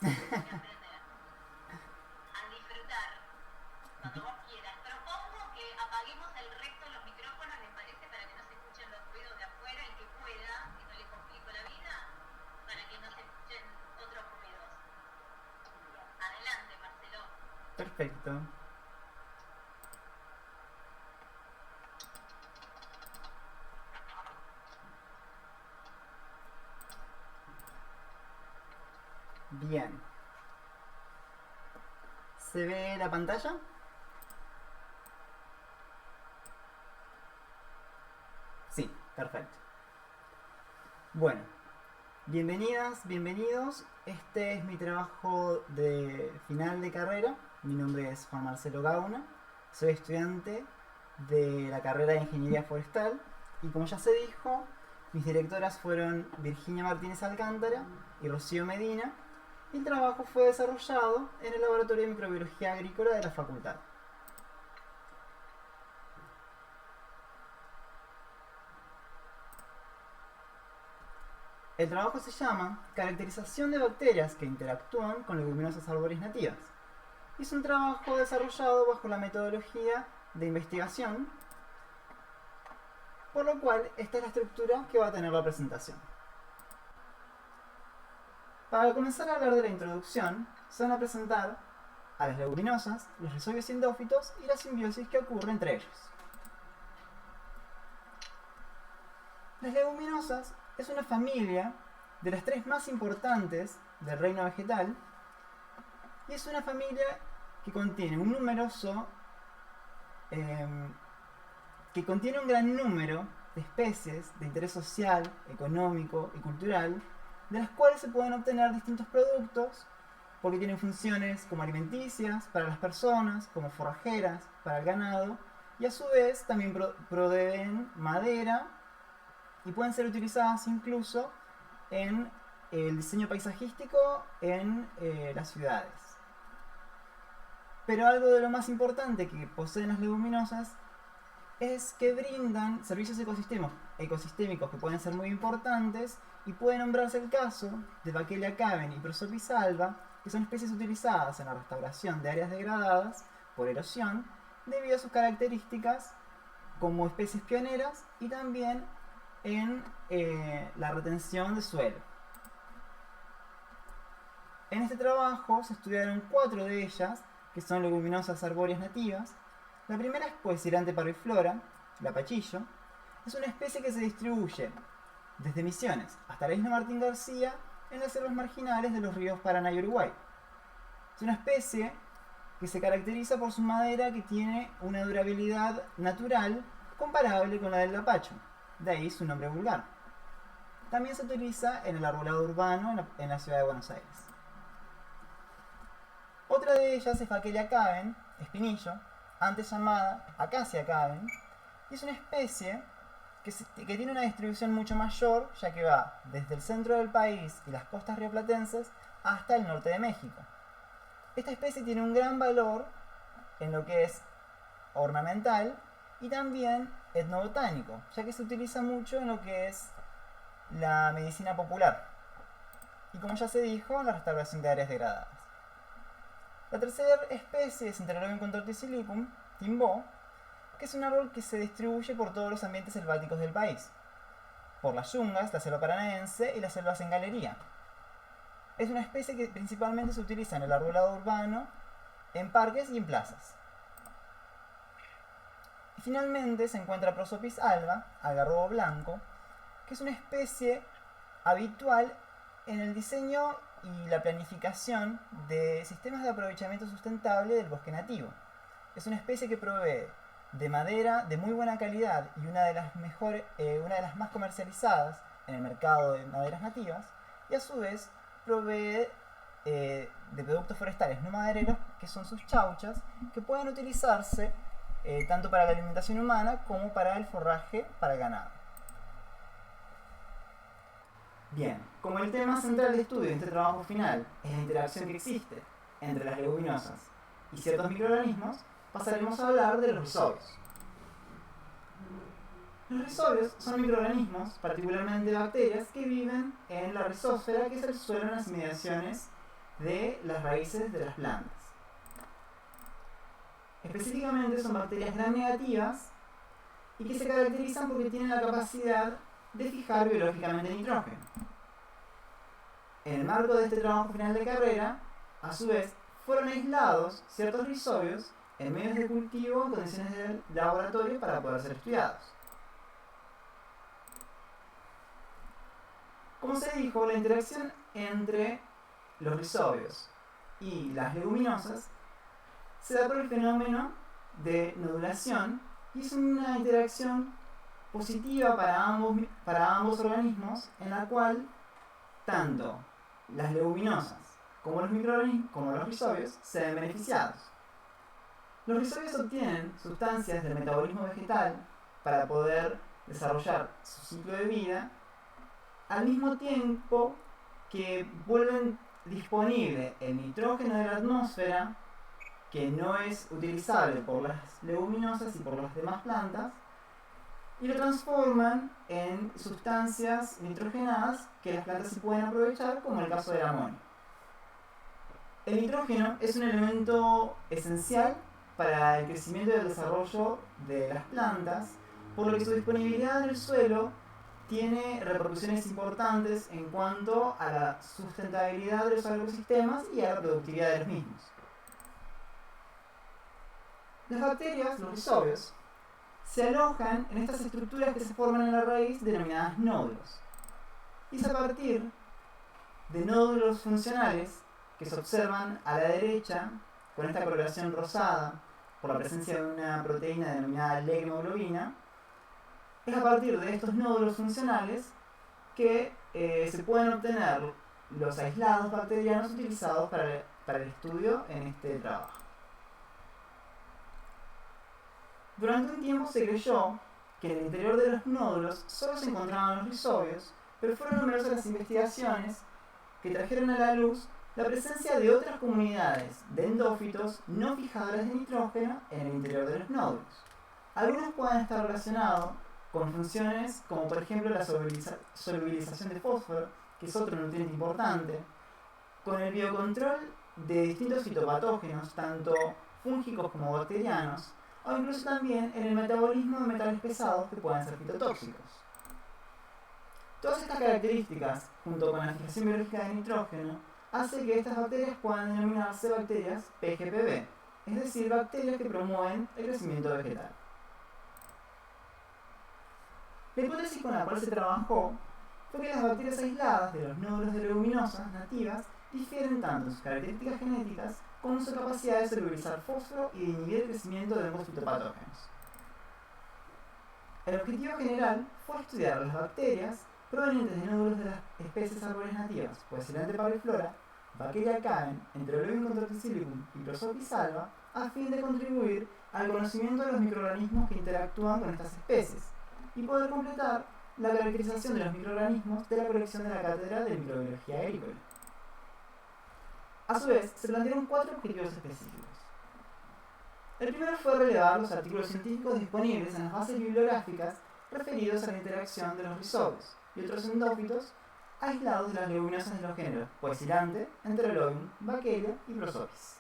Hay que aprender a disfrutar cuando vos quieras. Propongo que apaguemos el resto de los micrófonos, ¿les parece? Para que no se escuchen los ruidos de afuera, el que pueda, que no le complico la vida, para que no se escuchen otros ruidos. Adelante, Marcelo. Perfecto. Bien. ¿Se ve la pantalla? Sí, perfecto. Bueno, bienvenidas, bienvenidos. Este es mi trabajo de final de carrera. Mi nombre es Juan Marcelo Gauna. Soy estudiante de la carrera de Ingeniería Forestal. Y como ya se dijo, mis directoras fueron Virginia Martínez Alcántara y Rocío Medina. Y el trabajo fue desarrollado en el Laboratorio de Microbiología Agrícola de la Facultad. El trabajo se llama Caracterización de bacterias que interactúan con leguminosas arbóreas nativas. Es un trabajo desarrollado bajo la metodología de investigación, por lo cual esta es la estructura que va a tener la presentación. Para comenzar a hablar de la introducción, se van a presentar a las leguminosas, los rhizobios endófitos y la simbiosis que ocurre entre ellos. Las leguminosas es una familia de las tres más importantes del reino vegetal y es una familia que contiene un gran número de especies de interés social, económico y cultural, de las cuales se pueden obtener distintos productos porque tienen funciones como alimenticias para las personas, como forrajeras para el ganado, y a su vez también proveen madera y pueden ser utilizadas incluso en el diseño paisajístico en las ciudades. Pero algo de lo más importante que poseen las leguminosas es que brindan servicios ecosistémicos que pueden ser muy importantes, y puede nombrarse el caso de Vachellia caven y Prosopis alba, que son especies utilizadas en la restauración de áreas degradadas por erosión debido a sus características como especies pioneras y también en la retención de suelo. En este trabajo se estudiaron 4 de ellas, que son leguminosas arbóreas nativas. La primera es Poeciranthe parviflora, la pachillo. Es una especie que se distribuye desde Misiones hasta la isla Martín García en las selvas marginales de los ríos Paraná y Uruguay. Es una especie que se caracteriza por su madera, que tiene una durabilidad natural comparable con la del lapacho, de ahí su nombre vulgar. También se utiliza en el arbolado urbano en la ciudad de Buenos Aires. Otra de ellas es Vachellia caven, espinillo, antes llamada Acacia caven, y es una especie que tiene una distribución mucho mayor, ya que va desde el centro del país y las costas rioplatenses hasta el norte de México. Esta especie tiene un gran valor en lo que es ornamental y también etnobotánico, ya que se utiliza mucho en lo que es la medicina popular y, como ya se dijo, en la restauración de áreas degradadas. La tercera especie es Interleucum contorticilicum, timbó, que es un árbol que se distribuye por todos los ambientes selváticos del país, por las yungas, la selva paranaense y las selvas en galería. Es una especie que principalmente se utiliza en el arbolado urbano, en parques y en plazas. Y finalmente se encuentra Prosopis alba, algarrobo blanco, que es una especie habitual en el diseño y la planificación de sistemas de aprovechamiento sustentable del bosque nativo. Es una especie que provee de madera de muy buena calidad y una de las más comercializadas en el mercado de maderas nativas, y a su vez provee de productos forestales no madereros, que son sus chauchas, que pueden utilizarse tanto para la alimentación humana como para el forraje para el ganado. Bien, como el tema central de estudio de este trabajo final es la interacción que existe entre las leguminosas y ciertos microorganismos, pasaremos a hablar de los rhizobios. Los rhizobios son microorganismos, particularmente bacterias, que viven en la rizósfera, que es el suelo en las inmediaciones de las raíces de las plantas. Específicamente son bacterias gram negativas y que se caracterizan porque tienen la capacidad de fijar biológicamente nitrógeno. En el marco de este trabajo final de carrera, a su vez, fueron aislados ciertos rizobios en medios de cultivo en condiciones de laboratorio para poder ser estudiados. Como se dijo, la interacción entre los rizobios y las leguminosas se da por el fenómeno de nodulación y es una interacción positiva para ambos organismos, en la cual tanto las leguminosas como los rizobios se ven beneficiados. Los rizobios obtienen sustancias del metabolismo vegetal para poder desarrollar su ciclo de vida, al mismo tiempo que vuelven disponible el nitrógeno de la atmósfera, que no es utilizable por las leguminosas y por las demás plantas, y lo transforman en sustancias nitrogenadas que las plantas sí pueden aprovechar, como el caso del amonio. El nitrógeno es un elemento esencial para el crecimiento y el desarrollo de las plantas, por lo que su disponibilidad en el suelo tiene repercusiones importantes en cuanto a la sustentabilidad de los ecosistemas y a la productividad de los mismos. Las bacterias, los rizobios, se alojan en estas estructuras que se forman en la raíz denominadas nódulos. Y es a partir de nódulos funcionales que se observan a la derecha con esta coloración rosada por la presencia de una proteína denominada leghemoglobina, es a partir de estos nódulos funcionales que se pueden obtener los aislados bacterianos utilizados para el estudio en este trabajo. Durante un tiempo se creyó que en el interior de los nódulos solo se encontraban los rizobios, pero fueron numerosas las investigaciones que trajeron a la luz la presencia de otras comunidades de endófitos no fijadores de nitrógeno en el interior de los nódulos. Algunos pueden estar relacionados con funciones como por ejemplo la solubilización de fósforo, que es otro nutriente importante, con el biocontrol de distintos fitopatógenos, tanto fúngicos como bacterianos, o incluso también en el metabolismo de metales pesados que pueden ser fitotóxicos. Todas estas características, junto con la fijación biológica de nitrógeno, hace que estas bacterias puedan denominarse bacterias PGPB, es decir, bacterias que promueven el crecimiento vegetal. La hipótesis con la cual se trabajó fue que las bacterias aisladas de los nódulos de leguminosas nativas difieren tanto en sus características genéticas como en su capacidad de solubilizar fósforo y de inhibir el crecimiento de hongos fitopatógenos. El objetivo general fue estudiar las bacterias provenientes de nódulos de las especies árboles nativas, Poecilante parviflora, Vaccaria caven, Enterolobium contractisilicum y Prosopis alba, a fin de contribuir al conocimiento de los microorganismos que interactúan con estas especies y poder completar la caracterización de los microorganismos de la colección de la Cátedra de Microbiología Agrícola. A su vez, se plantearon 4 objetivos específicos. El primero fue relevar los artículos científicos disponibles en las bases bibliográficas referidos a la interacción de los rizobios y otros endófitos aislados de las leguminosas de los géneros Poecilante, Enterolobium, Vaccaria y Prosopis.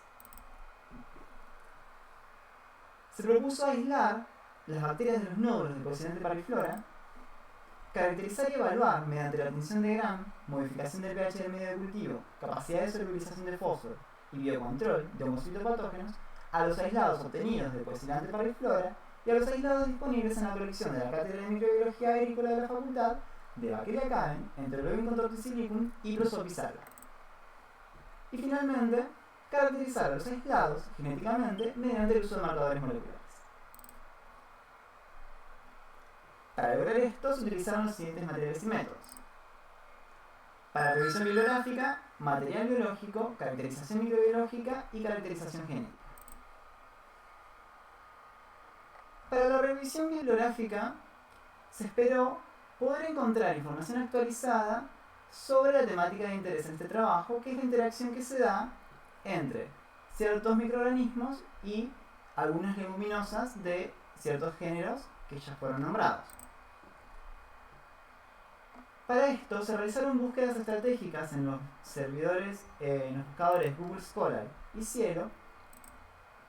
Se propuso aislar las bacterias de los nódulos de Poecilante parviflora, caracterizar y evaluar mediante la tinción de Gram, modificación del pH del medio de cultivo, capacidad de solubilización de fósforo y biocontrol de hongos fitopatógenos a los aislados obtenidos de Poecilante parviflora y a los aislados disponibles en la colección de la Cátedra de Microbiología Agrícola de la Facultad de Vaccaria caven, Enterolobium contractisilicum y Prosopis alba. Y finalmente, caracterizar a los aislados genéticamente mediante el uso de marcadores moleculares. Para lograr esto se utilizaron los siguientes materiales y métodos. Para la revisión bibliográfica, material biológico, caracterización microbiológica y caracterización genética. Para la revisión bibliográfica se esperó poder encontrar información actualizada sobre la temática de interés en este trabajo, que es la interacción que se da entre ciertos microorganismos y algunas leguminosas de ciertos géneros que ya fueron nombrados. Para esto se realizaron búsquedas estratégicas en los servidores, en los buscadores Google Scholar y Cielo,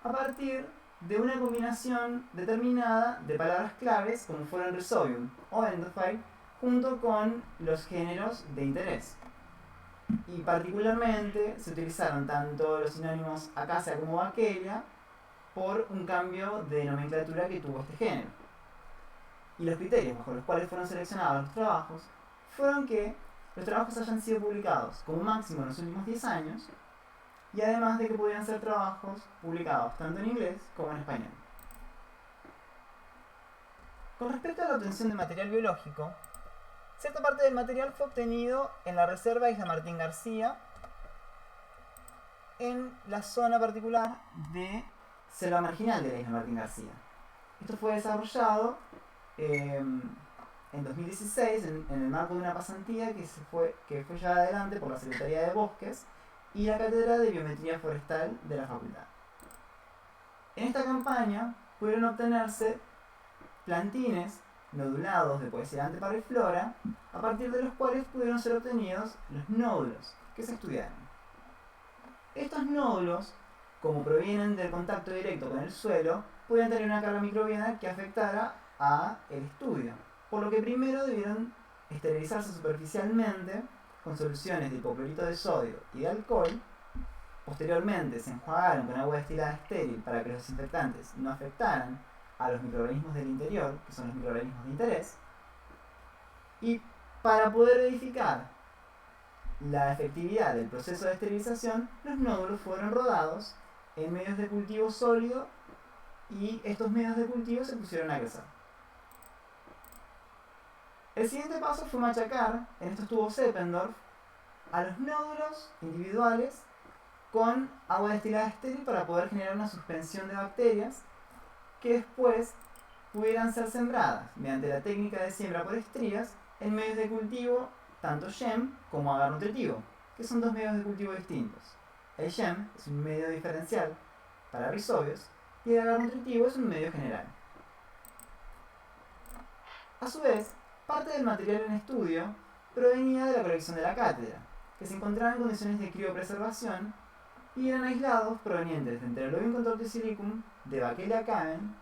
a partir de una combinación determinada de palabras claves como fueron Rhizobium o Endophyte, junto con los géneros de interés. Y particularmente se utilizaron tanto los sinónimos Acacia como Vaccaria por un cambio de nomenclatura que tuvo este género. Y los criterios bajo los cuales fueron seleccionados los trabajos fueron que los trabajos hayan sido publicados como máximo en los últimos 10 años, y además de que pudieran ser trabajos publicados tanto en inglés como en español. Con respecto a la obtención de material biológico, cierta parte del material fue obtenido en la reserva Isla Martín García, en la zona particular de selva marginal de la Isla Martín García. Esto fue desarrollado en 2016 en el marco de una pasantía que fue llevada adelante por la Secretaría de Bosques y la Cátedra de Biometría Forestal de la Facultad. En esta campaña pudieron obtenerse plantines nodulados de poesía parviflora, a partir de los cuales pudieron ser obtenidos los nódulos que se estudiaron. Estos nódulos, como provienen del contacto directo con el suelo, podían tener una carga microbiana que afectara a el estudio, por lo que primero debieron esterilizarse superficialmente con soluciones de hipoclorito de sodio y de alcohol. Posteriormente se enjuagaron con agua destilada estéril para que los desinfectantes no afectaran a los microorganismos del interior, que son los microorganismos de interés, y para poder verificar la efectividad del proceso de esterilización, los nódulos fueron rodados en medios de cultivo sólido y estos medios de cultivo se pusieron a crecer. El siguiente paso fue machacar en estos tubos Eppendorf a los nódulos individuales con agua destilada estéril para poder generar una suspensión de bacterias que después pudieran ser sembradas mediante la técnica de siembra por estrías en medios de cultivo tanto YEM como agar nutritivo, que son dos medios de cultivo distintos. El YEM es un medio diferencial para rhizobios y el agar nutritivo es un medio general. A su vez, parte del material en estudio provenía de la colección de la cátedra, que se encontraba en condiciones de criopreservación y eran aislados provenientes de Enterobium contorticilicum, de Vaccaria caven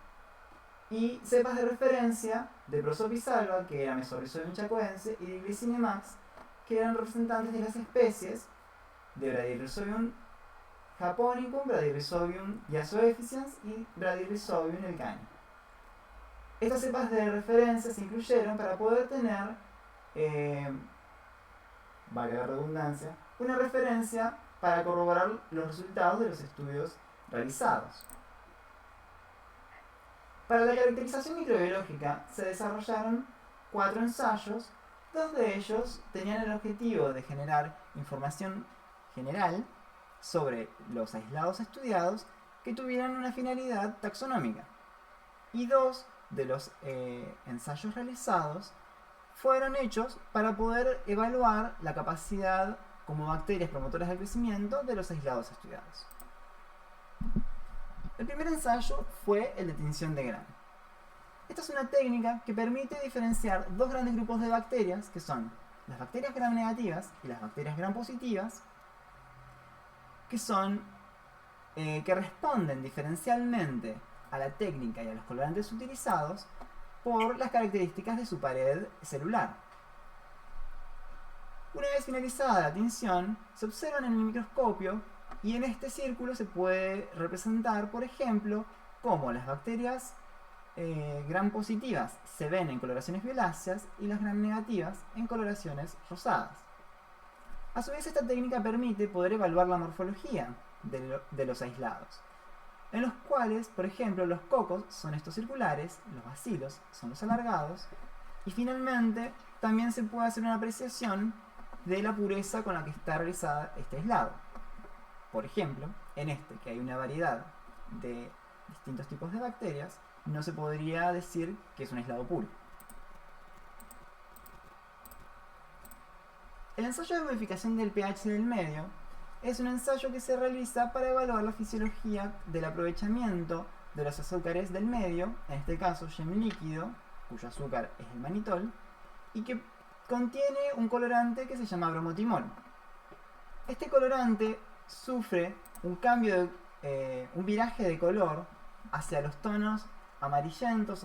y cepas de referencia de Prosopis alba, que era Mesorhizobium chacoense, y de Glycinemax, que eran representantes de las especies de Bradyrhizobium japonicum, Bradyrhizobium yassoefficiens y Bradyrhizobium elcani. Estas cepas de referencia se incluyeron para poder tener, valga la redundancia, una referencia para corroborar los resultados de los estudios realizados. Para la caracterización microbiológica se desarrollaron 4 ensayos, 2 de ellos tenían el objetivo de generar información general sobre los aislados estudiados que tuvieran una finalidad taxonómica, y 2 de los ensayos realizados fueron hechos para poder evaluar la capacidad como bacterias promotoras del crecimiento de los aislados estudiados. El primer ensayo fue el de tinción de Gram. Esta es una técnica que permite diferenciar dos grandes grupos de bacterias, que son las bacterias Gram negativas y las bacterias Gram positivas, que responden diferencialmente a la técnica y a los colorantes utilizados por las características de su pared celular. Una vez finalizada la tinción, se observan en el microscopio y en este círculo se puede representar, por ejemplo, cómo las bacterias Gram positivas se ven en coloraciones violáceas y las Gram negativas en coloraciones rosadas. A su vez, esta técnica permite poder evaluar la morfología de los aislados, en los cuales, por ejemplo, los cocos son estos circulares, los bacilos son los alargados, y finalmente también se puede hacer una apreciación de la pureza con la que está realizada este aislado. Por ejemplo, en este, que hay una variedad de distintos tipos de bacterias, no se podría decir que es un aislado puro. El ensayo de modificación del pH del medio es un ensayo que se realiza para evaluar la fisiología del aprovechamiento de los azúcares del medio, en este caso YEM líquido, cuyo azúcar es el manitol, y que contiene un colorante que se llama bromotimol. Este colorante sufre un cambio un viraje de color hacia los tonos amarillentos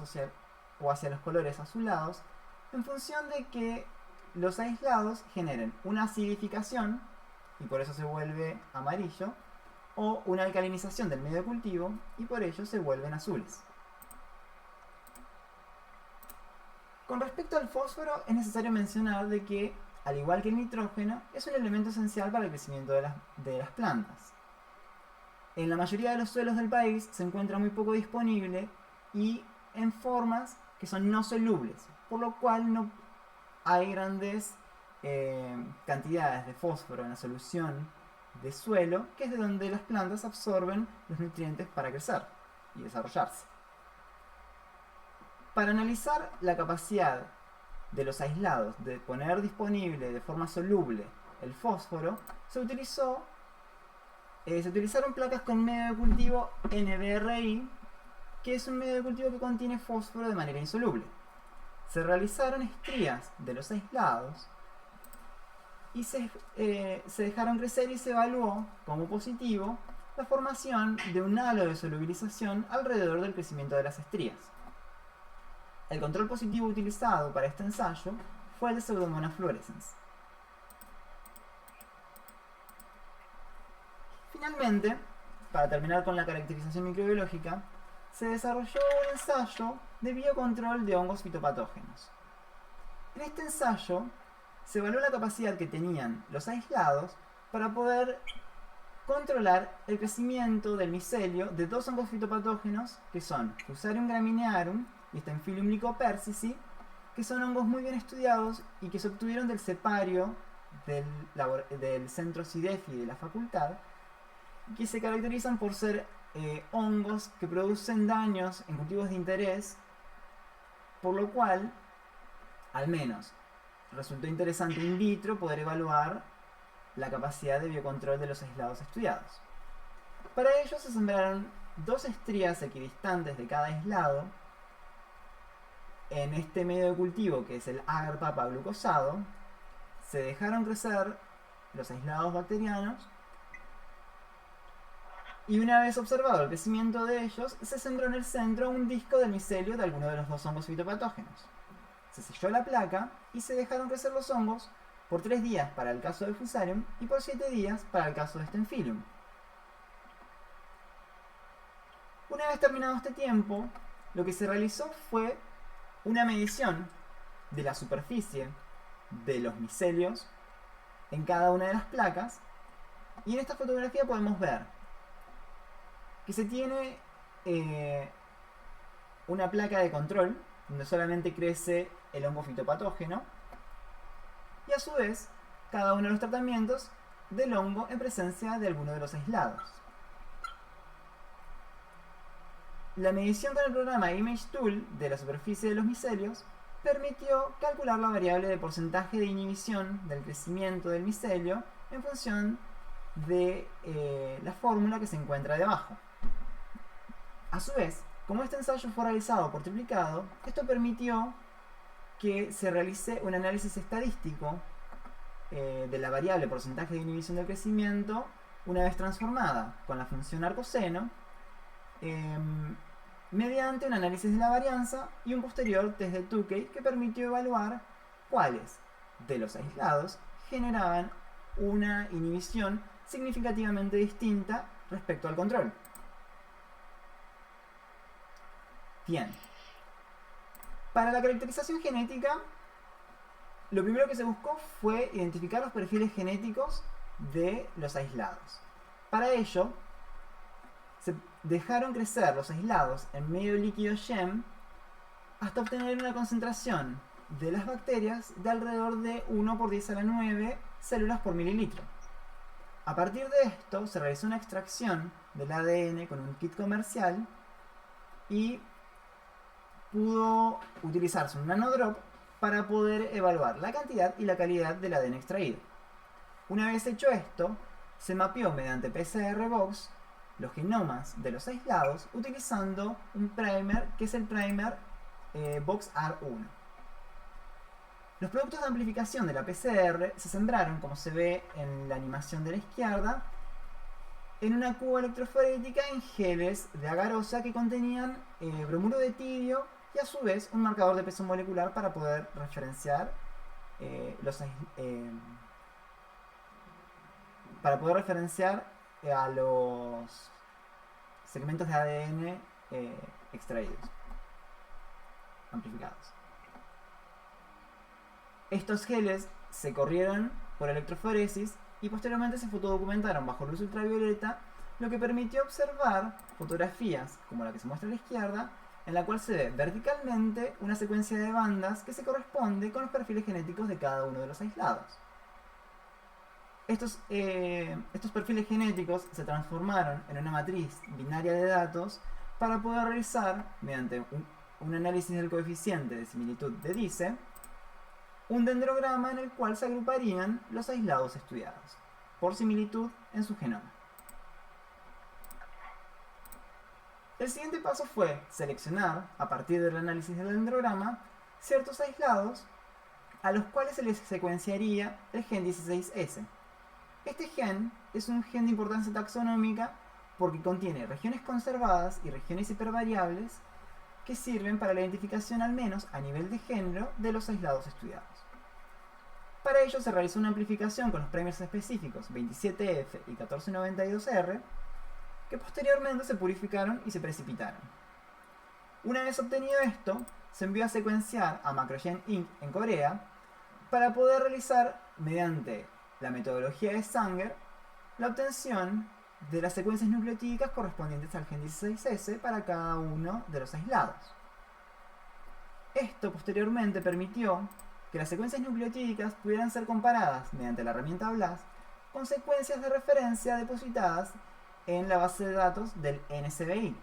o hacia los colores azulados, en función de que los aislados generen una acidificación, y por eso se vuelve amarillo, o una alcalinización del medio de cultivo, y por ello se vuelven azules. Con respecto al fósforo, es necesario mencionar de que, al igual que el nitrógeno, es un elemento esencial para el crecimiento de las plantas. En la mayoría de los suelos del país se encuentra muy poco disponible y en formas que son no solubles, por lo cual no hay grandes cantidades de fósforo en la solución de suelo, que es de donde las plantas absorben los nutrientes para crecer y desarrollarse. Para analizar la capacidad de los aislados de poner disponible de forma soluble el fósforo, se utilizaron placas con medio de cultivo NBRI, que es un medio de cultivo que contiene fósforo de manera insoluble. Se realizaron estrías de los aislados y se dejaron crecer y se evaluó como positivo la formación de un halo de solubilización alrededor del crecimiento de las estrías. El control positivo utilizado para este ensayo fue el de Pseudomonas fluorescens. Finalmente, para terminar con la caracterización microbiológica, se desarrolló un ensayo de biocontrol de hongos fitopatógenos. En este ensayo se evaluó la capacidad que tenían los aislados para poder controlar el crecimiento del micelio de dos hongos fitopatógenos que son Fusarium graminearum y Staphylococcus lycopersicus, que son hongos muy bien estudiados y que se obtuvieron del cepario del centro CIDEFI de la facultad, que se caracterizan por ser hongos que producen daños en cultivos de interés, por lo cual, al menos, resultó interesante in vitro poder evaluar la capacidad de biocontrol de los aislados estudiados. Para ello se sembraron dos estrías equidistantes de cada aislado en este medio de cultivo, que es el agar papa glucosado. Se dejaron crecer los aislados bacterianos y una vez observado el crecimiento de ellos, se sembró en el centro un disco del micelio de alguno de los dos hongos fitopatógenos. Se selló la placa y se dejaron crecer los hongos por 3 días para el caso de Fusarium y por 7 días para el caso de Staphylococcus. Una vez terminado este tiempo, lo que se realizó fue una medición de la superficie de los micelios en cada una de las placas, y en esta fotografía podemos ver que se tiene una placa de control donde solamente crece el hongo fitopatógeno, y a su vez cada uno de los tratamientos del hongo en presencia de alguno de los aislados. La medición con el programa ImageTool de la superficie de los micelios permitió calcular la variable de porcentaje de inhibición del crecimiento del micelio en función de la fórmula que se encuentra debajo. A su vez, como este ensayo fue realizado por triplicado, esto permitió que se realice un análisis estadístico de la variable porcentaje de inhibición del crecimiento una vez transformada con la función arcoseno, mediante un análisis de la varianza y un posterior test de Tukey que permitió evaluar cuáles de los aislados generaban una inhibición significativamente distinta respecto al control. Bien. Para la caracterización genética, lo primero que se buscó fue identificar los perfiles genéticos de los aislados. Para ello, se dejaron crecer los aislados en medio líquido Shem hasta obtener una concentración de las bacterias de alrededor de 1 por 10 a la 9 células por mililitro. A partir de esto se realizó una extracción del ADN con un kit comercial y pudo utilizarse un nanodrop para poder evaluar la cantidad y la calidad del ADN extraído. Una vez hecho esto, se mapeó mediante PCR-Box los genomas de los aislados utilizando un primer que es el primer Box R1. Los productos de amplificación de la PCR se sembraron, como se ve en la animación de la izquierda, en una cuba electroforética en geles de agarosa que contenían bromuro de tirio y a su vez un marcador de peso molecular para poder referenciar a los segmentos de ADN extraídos, amplificados. Estos geles se corrieron por electroforesis y posteriormente se fotodocumentaron bajo luz ultravioleta, lo que permitió observar fotografías, como la que se muestra a la izquierda, en la cual se ve verticalmente una secuencia de bandas que se corresponde con los perfiles genéticos de cada uno de los aislados. Estos perfiles genéticos se transformaron en una matriz binaria de datos para poder realizar, mediante un análisis del coeficiente de similitud de Dice, un dendrograma en el cual se agruparían los aislados estudiados, por similitud en su genoma. El siguiente paso fue seleccionar, a partir del análisis del dendrograma, ciertos aislados a los cuales se les secuenciaría el gen 16S. Este gen es un gen de importancia taxonómica porque contiene regiones conservadas y regiones hipervariables que sirven para la identificación, al menos a nivel de género, de los aislados estudiados. Para ello se realizó una amplificación con los primers específicos 27F y 1492R, que posteriormente se purificaron y se precipitaron. Una vez obtenido esto, se envió a secuenciar a Macrogen Inc. en Corea para poder realizar, mediante la metodología de Sanger, la obtención de las secuencias nucleotídicas correspondientes al gen 16S para cada uno de los aislados. Esto posteriormente permitió que las secuencias nucleotídicas pudieran ser comparadas mediante la herramienta BLAST con secuencias de referencia depositadas en la base de datos del NCBI.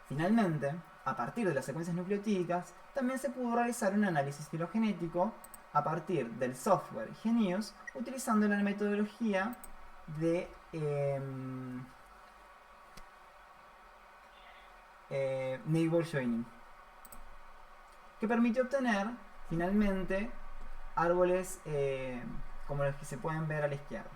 Finalmente, a partir de las secuencias nucleotídicas, también se pudo realizar un análisis filogenético a partir del software Genius, utilizando la metodología de neighbor joining, que permitió obtener finalmente árboles como los que se pueden ver a la izquierda.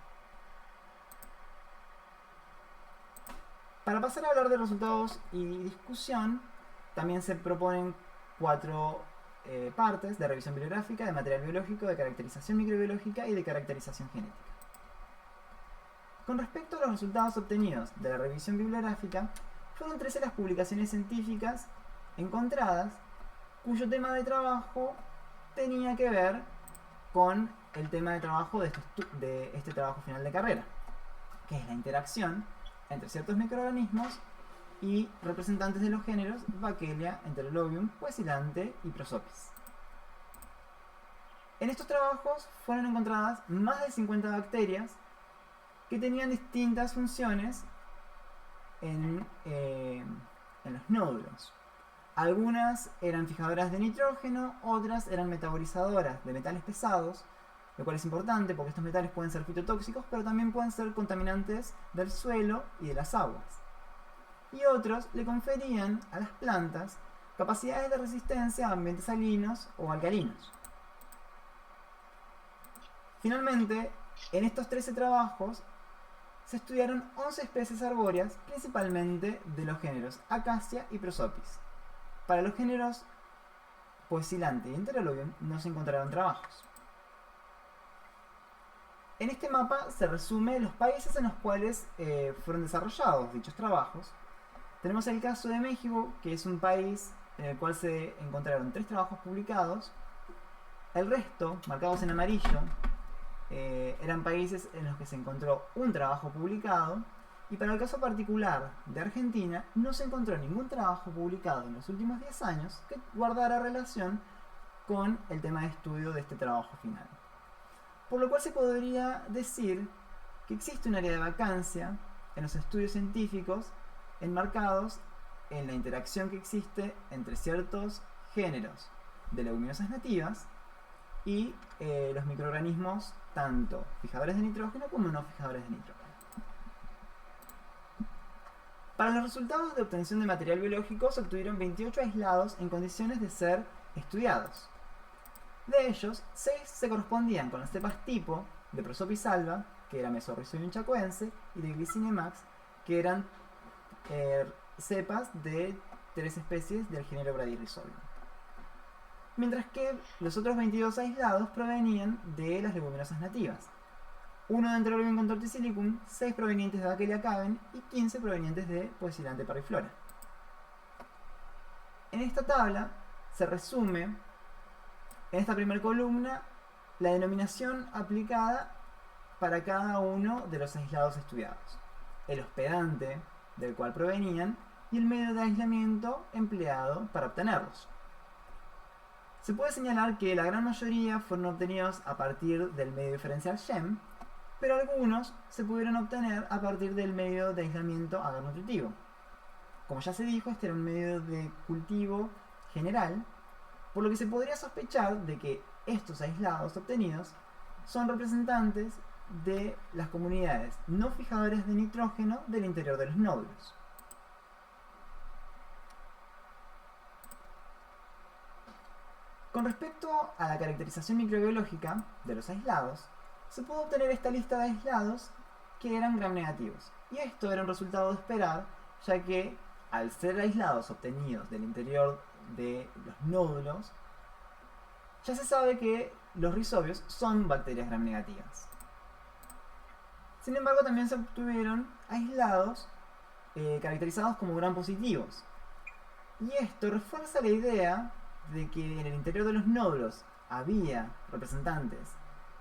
Para pasar a hablar de resultados y discusión, también se proponen 4 partes de revisión bibliográfica, de material biológico, de caracterización microbiológica y de caracterización genética. Con respecto a los resultados obtenidos de la revisión bibliográfica, fueron 13 las publicaciones científicas encontradas cuyo tema de trabajo tenía que ver con el tema de trabajo de este trabajo final de carrera, que es la interacción entre ciertos microorganismos y representantes de los géneros Vachellia, Enterolobium, Poecilante y Prosopis. En estos trabajos fueron encontradas más de 50 bacterias que tenían distintas funciones en los nódulos. Algunas eran fijadoras de nitrógeno, otras eran metabolizadoras de metales pesados, lo cual es importante porque estos metales pueden ser fitotóxicos, pero también pueden ser contaminantes del suelo y de las aguas. Y otros le conferían a las plantas capacidades de resistencia a ambientes salinos o alcalinos. Finalmente, en estos 13 trabajos se estudiaron 11 especies arbóreas, principalmente de los géneros Acacia y Prosopis. Para los géneros Poecilante y Enterolobium no se encontraron trabajos. En este mapa se resume los países en los cuales fueron desarrollados dichos trabajos. Tenemos el caso de México, que es un país en el cual se encontraron 3 trabajos publicados. El resto, marcados en amarillo, eran países en los que se encontró un trabajo publicado. Y para el caso particular de Argentina, no se encontró ningún trabajo publicado en los últimos 10 años que guardara relación con el tema de estudio de este trabajo final. Por lo cual se podría decir que existe un área de vacancia en los estudios científicos enmarcados en la interacción que existe entre ciertos géneros de leguminosas nativas y los microorganismos, tanto fijadores de nitrógeno como no fijadores de nitrógeno. Para los resultados de obtención de material biológico se obtuvieron 28 aislados en condiciones de ser estudiados. De ellos, 6 se correspondían con las cepas tipo de Prosopis alba, que era Mesorhizoium chacoense, y de Glycinemax, que eran cepas de 3 especies del género Bradyrhizobium. Mientras que los otros 22 aislados provenían de las leguminosas nativas. 1 de Enterolobium con Torticilicum, 6 provenientes de Vachellia caven y 15 provenientes de Poecilante parviflora. En esta tabla se resume, en esta primera columna, la denominación aplicada para cada uno de los aislados estudiados, el hospedante del cual provenían y el medio de aislamiento empleado para obtenerlos. Se puede señalar que la gran mayoría fueron obtenidos a partir del medio diferencial SHEM, pero algunos se pudieron obtener a partir del medio de aislamiento agar-nutritivo. Como ya se dijo, este era un medio de cultivo general, por lo que se podría sospechar de que estos aislados obtenidos son representantes de las comunidades no fijadores de nitrógeno del interior de los nódulos. Con respecto a la caracterización microbiológica de los aislados, se pudo obtener esta lista de aislados que eran gram negativos. Y esto era un resultado de esperar, ya que al ser aislados obtenidos del interior de los nódulos, ya se sabe que los rizobios son bacterias gram negativas. Sin embargo, también se obtuvieron aislados caracterizados como gram positivos. Y esto refuerza la idea de que en el interior de los nódulos había representantes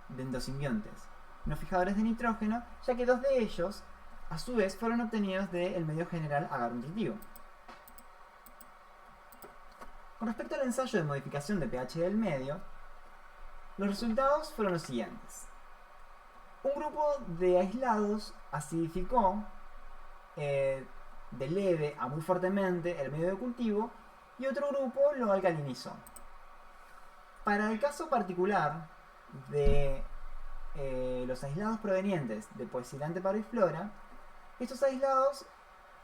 de endosimbiontes no fijadores de nitrógeno, ya que 2 de ellos, a su vez, fueron obtenidos del medio general agar-nutritivo. Con respecto al ensayo de modificación de pH del medio, los resultados fueron los siguientes. Un grupo de aislados acidificó de leve a muy fuertemente el medio de cultivo y otro grupo lo alcalinizó. Para el caso particular de los aislados provenientes de Poecilante parviflora, estos aislados,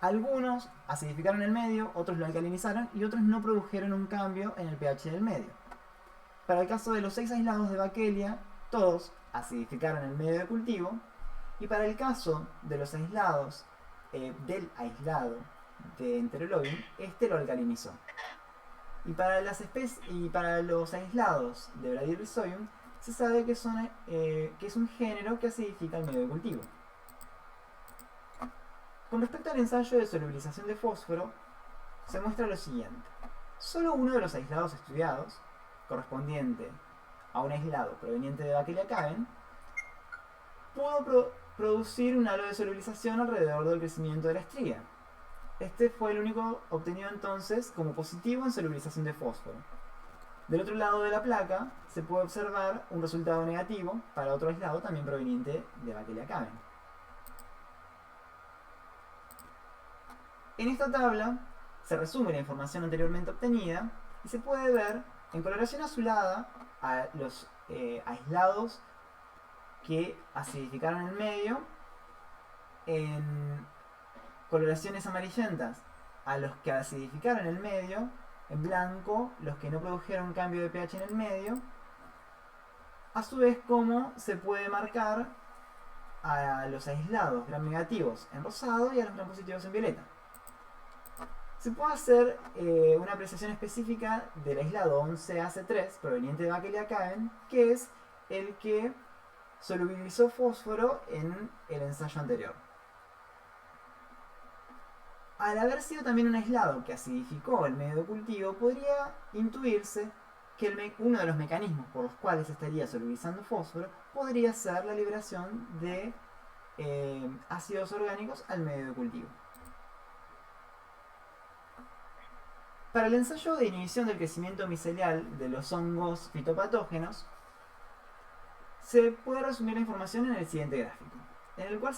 algunos acidificaron el medio, otros lo alcalinizaron y otros no produjeron un cambio en el pH del medio. Para el caso de los 6 aislados de Vachellia, todos acidificaron el medio de cultivo, y para el caso de los aislados del aislado de Enterolobium, este lo alcalinizó. Y para los aislados de Bradyrhizobium, se sabe que es un género que acidifica el medio de cultivo. Con respecto al ensayo de solubilización de fósforo, se muestra lo siguiente. Solo uno de los aislados estudiados, correspondiente a un aislado proveniente de Vachellia caven, pudo producir un halo de solubilización alrededor del crecimiento de la estría. Este fue el único obtenido entonces como positivo en solubilización de fósforo. Del otro lado de la placa se puede observar un resultado negativo para otro aislado también proveniente de Vachellia caven. En esta tabla se resume la información anteriormente obtenida y se puede ver en coloración azulada a los aislados que acidificaron el medio, en coloraciones amarillentas a los que acidificaron el medio, en blanco los que no produjeron cambio de pH en el medio, a su vez como se puede marcar a los aislados gram negativos en rosado y a los gram positivos en violeta. Se puede hacer una apreciación específica del aislado 11AC3 proveniente de Vachellia caven, que es el que solubilizó fósforo en el ensayo anterior. Al haber sido también un aislado que acidificó el medio de cultivo, podría intuirse que uno de los mecanismos por los cuales estaría solubilizando fósforo podría ser la liberación de ácidos orgánicos al medio de cultivo. Para el ensayo de inhibición del crecimiento micelial de los hongos fitopatógenos, se puede resumir la información en el siguiente gráfico, en el cual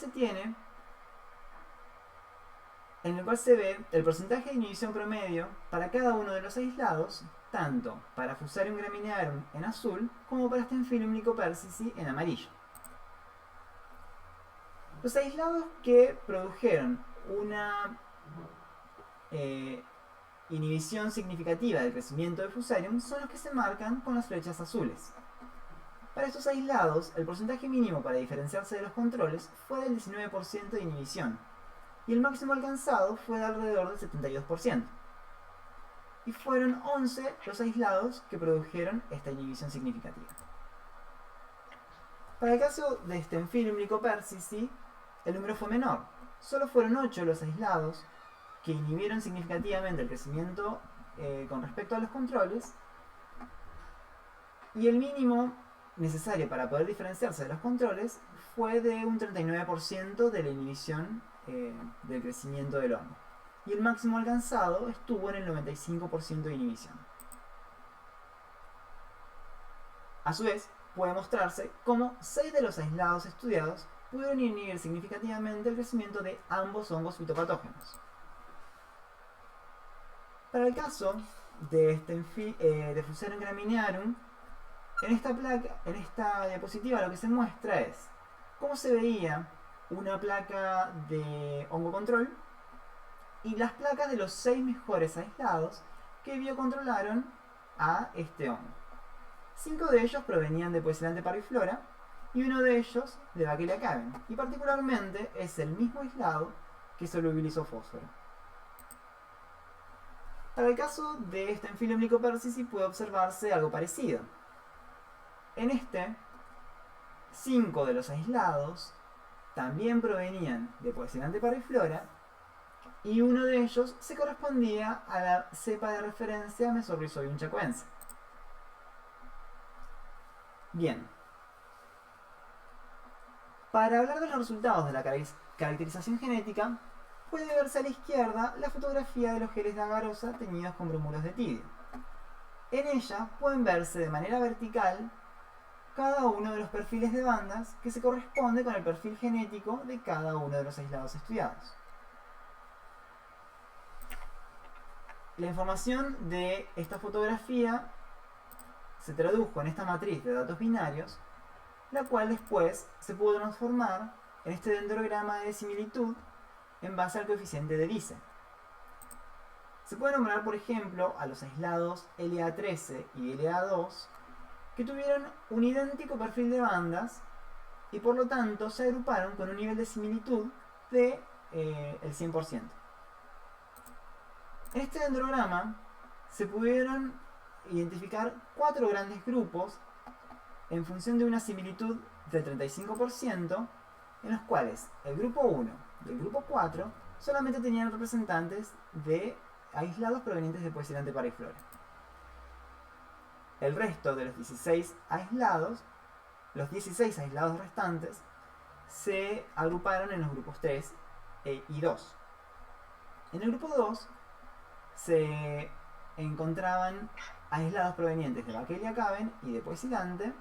se ve el porcentaje de inhibición promedio para cada uno de los aislados, tanto para Fusarium graminearum en azul como para Staphylococcus lycopersicii en amarillo. Los aislados que produjeron una inhibición significativa del crecimiento de Fusarium son los que se marcan con las flechas azules. Para estos aislados, el porcentaje mínimo para diferenciarse de los controles fue del 19% de inhibición, y el máximo alcanzado fue de alrededor del 72%. Y fueron 11 los aislados que produjeron esta inhibición significativa. Para el caso de Stenfilum lycopersicii, el número fue menor. Solo fueron 8 los aislados que inhibieron significativamente el crecimiento con respecto a los controles, y el mínimo necesario para poder diferenciarse de los controles fue de un 39% de la inhibición del crecimiento del hongo, y el máximo alcanzado estuvo en el 95% de inhibición. A su vez, puede mostrarse cómo 6 de los aislados estudiados pudieron inhibir significativamente el crecimiento de ambos hongos fitopatógenos. Para el caso de Fusarium graminearum, en esta diapositiva lo que se muestra es cómo se veía una placa de hongo control y las placas de los 6 mejores aislados que biocontrolaron a este hongo. 5 de ellos provenían de Poecilante parviflora y uno de ellos de Bacteria caven, y particularmente es el mismo aislado que solubilizó fósforo. Para el caso de Stenfilum lycopersicii puede observarse algo parecido. En este, 5 de los aislados también provenían de Poecilante parviflora y uno de ellos se correspondía a la cepa de referencia Mesorhizobium chacoense. Bien. Para hablar de los resultados de la caracterización genética, puede verse a la izquierda la fotografía de los geles de agarosa teñidos con bromuro de tidio. En ella pueden verse de manera vertical cada uno de los perfiles de bandas que se corresponde con el perfil genético de cada uno de los aislados estudiados. La información de esta fotografía se tradujo en esta matriz de datos binarios, la cual después se pudo transformar en este dendrograma de similitud en base al coeficiente de Dice. Se puede nombrar, por ejemplo, a los aislados LA13 y LA2 que tuvieron un idéntico perfil de bandas y por lo tanto se agruparon con un nivel de similitud de el 100%. En este dendrograma se pudieron identificar 4 grandes grupos en función de una similitud del 35%, en los cuales el grupo 1 y el grupo 4 solamente tenían representantes de aislados provenientes de Poecilante parviflora. El resto de los 16 aislados restantes, se agruparon en los grupos 3 y 2. En el grupo 2 se encontraban aislados provenientes de Bacteria caven y de Poecilante,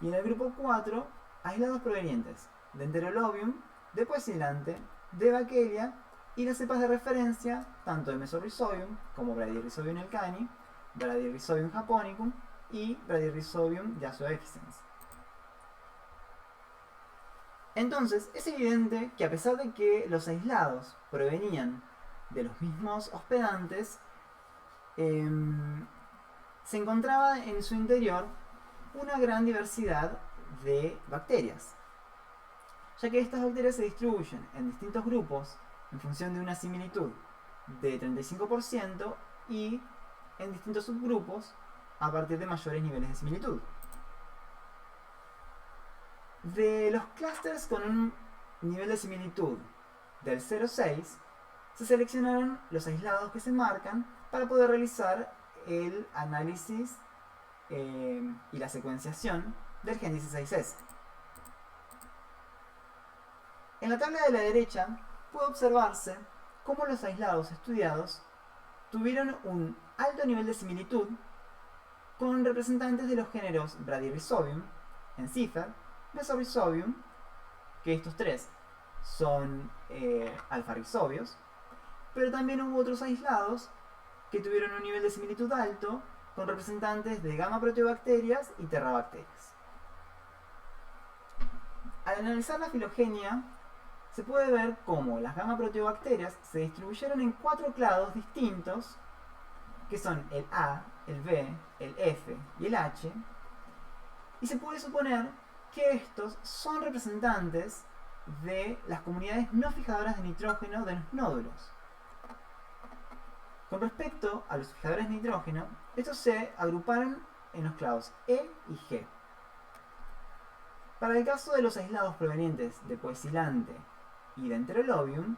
y en el grupo 4 aislados provenientes de Enterolobium, de Poecilante, de Bacteria y las cepas de referencia tanto de Mesorhizobium como Bradyrhizobium elcani, Bradyrhizobium japonicum y Bradyrhizobium yasuoefficens. Entonces, es evidente que a pesar de que los aislados provenían de los mismos hospedantes, se encontraba en su interior una gran diversidad de bacterias, ya que estas bacterias se distribuyen en distintos grupos en función de una similitud de 35% y en distintos subgrupos a partir de mayores niveles de similitud. De los clústeres con un nivel de similitud del 0,6 se seleccionaron los aislados que se marcan para poder realizar el análisis y la secuenciación del gen 16S. En la tabla de la derecha puede observarse cómo los aislados estudiados tuvieron un alto nivel de similitud con representantes de los géneros Bradyrhizobium, Encifer, Mesorhizobium, que estos tres son alfarhizobios, pero también hubo otros aislados que tuvieron un nivel de similitud alto con representantes de gamma proteobacterias y terrabacterias. Al analizar la filogenia, se puede ver cómo las gamma proteobacterias se distribuyeron en 4 clados distintos que son el A, el B, el F y el H, y se puede suponer que estos son representantes de las comunidades no fijadoras de nitrógeno de los nódulos. Con respecto a los fijadores de nitrógeno, estos se agruparon en los clados E y G. Para el caso de los aislados provenientes de poecilante y de enterolobium,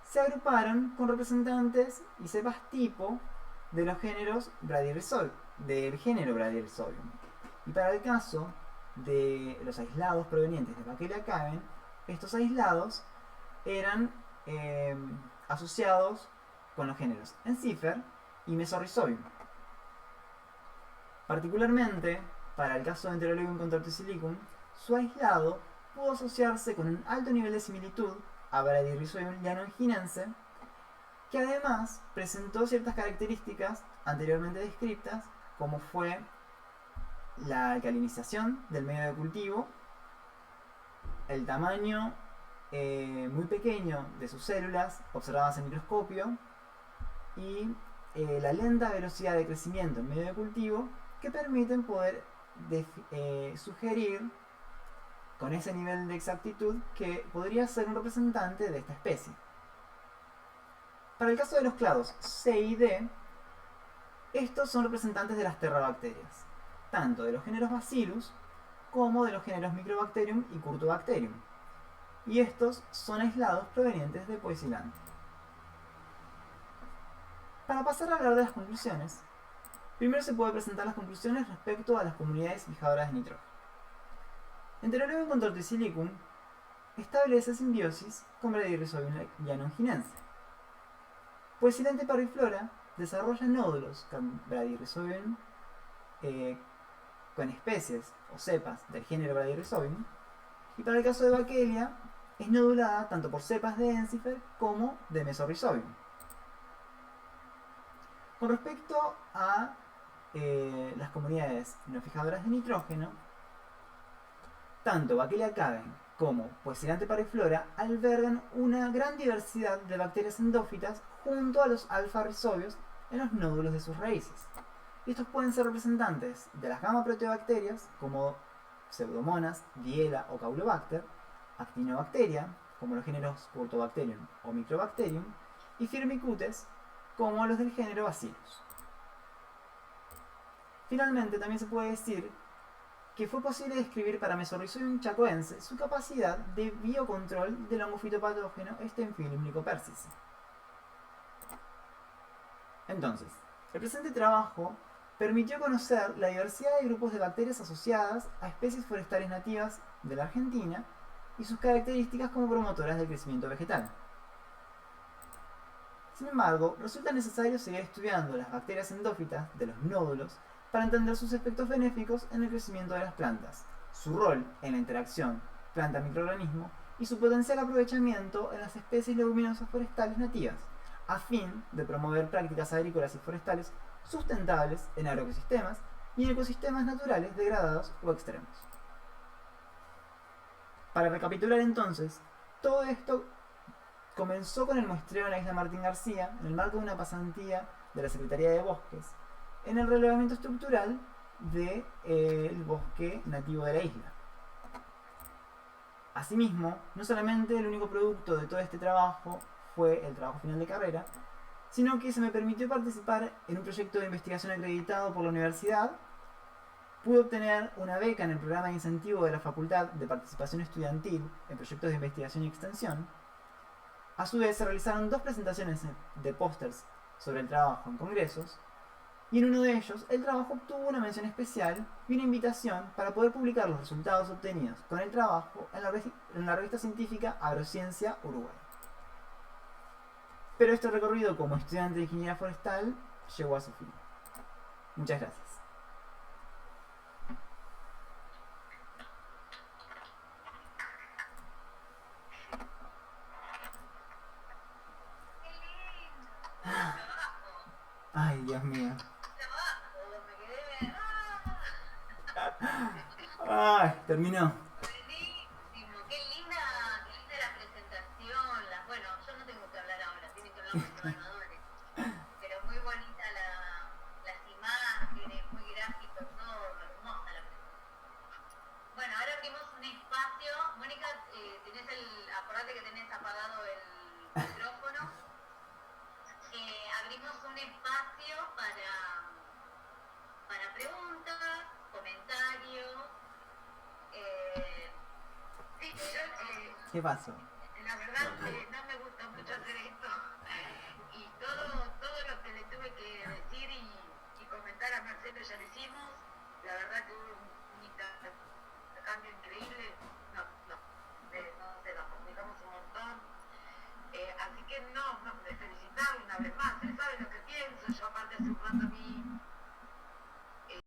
se agruparon con representantes y cepas tipo de los géneros del género Bradyrhizobium. Y para el caso de los aislados provenientes de Vachellia caven, estos aislados eran asociados con los géneros Encifer y Mesorhizobium. Particularmente, para el caso de Enterolobium con Torticilicum, su aislado pudo asociarse con un alto nivel de similitud a Bradyrhizobium llanoanginense, que además presentó ciertas características anteriormente descritas, como fue la alcalinización del medio de cultivo, el tamaño muy pequeño de sus células observadas en microscopio y la lenta velocidad de crecimiento en medio de cultivo, que permiten poder sugerir con ese nivel de exactitud que podría ser un representante de esta especie. Para el caso de los clados C y D, estos son representantes de las terrabacterias, tanto de los géneros Bacillus como de los géneros Microbacterium y Curtobacterium, y estos son aislados provenientes de Poecilante. Para pasar a hablar de las conclusiones, primero se puede presentar las conclusiones respecto a las comunidades fijadoras de nitrógeno. Enterolobium con Torticilicum establece simbiosis con Bradyrhizobium llanoanginense. Poecilante parviflora desarrolla nódulos con Bradyrhizobium con especies o cepas del género Bradyrhizobium, y para el caso de Vachellia es nodulada tanto por cepas de Encifer como de Mesorhizobium. Con respecto a las comunidades no fijadoras de nitrógeno, tanto Vachellia caven como Poecilante parviflora albergan una gran diversidad de bacterias endófitas junto a los alfa-rhizobios en los nódulos de sus raíces. Y estos pueden ser representantes de las gamma proteobacterias como Pseudomonas, Diela o Caulobacter, Actinobacteria como los géneros Curtobacterium o Microbacterium, y Firmicutes como los del género Bacillus. Finalmente, también se puede decir que fue posible describir para Mesorhizobium chacoense su capacidad de biocontrol del hongo fitopatógeno Stenphylum lycopersicum. Entonces, el presente trabajo permitió conocer la diversidad de grupos de bacterias asociadas a especies forestales nativas de la Argentina y sus características como promotoras del crecimiento vegetal. Sin embargo, resulta necesario seguir estudiando las bacterias endófitas de los nódulos para entender sus efectos benéficos en el crecimiento de las plantas, su rol en la interacción planta-microorganismo y su potencial aprovechamiento en las especies leguminosas forestales nativas, a fin de promover prácticas agrícolas y forestales sustentables en agroecosistemas y en ecosistemas naturales degradados o extremos. Para recapitular entonces, todo esto comenzó con el muestreo en la isla Martín García en el marco de una pasantía de la Secretaría de Bosques en el relevamiento estructural del bosque nativo de la isla. Asimismo, no solamente el único producto de todo este trabajo fue el trabajo final de carrera, sino que se me permitió participar en un proyecto de investigación acreditado por la universidad. Pude obtener una beca en el programa de incentivo de la Facultad de Participación Estudiantil en Proyectos de Investigación y Extensión. A su vez, se realizaron 2 presentaciones de pósters sobre el trabajo en congresos, y en uno de ellos el trabajo obtuvo una mención especial y una invitación para poder publicar los resultados obtenidos con el trabajo en la revista científica Agrociencia Uruguay. Pero este recorrido como estudiante de ingeniería forestal llegó a su fin. Muchas gracias. Qué lindo. Trabajo. Ay, Dios mío. Trabajo. Me quedé. Ay, terminó. Buenísimo. Qué linda la presentación. Bueno, yo no tengo que hablar ahora, tienen que hablar los programadores. Pero muy bonita un espacio para preguntas, comentarios. Sí, yo ¿Qué pasó? la verdad no me gusta mucho hacer esto. Y todo lo que le tuve que decir y comentar a Marcelo ya lo hicimos. La verdad que hubo un intercambio increíble. No sé, nos comunicamos un montón. Así que no, de felicitarlo una vez más.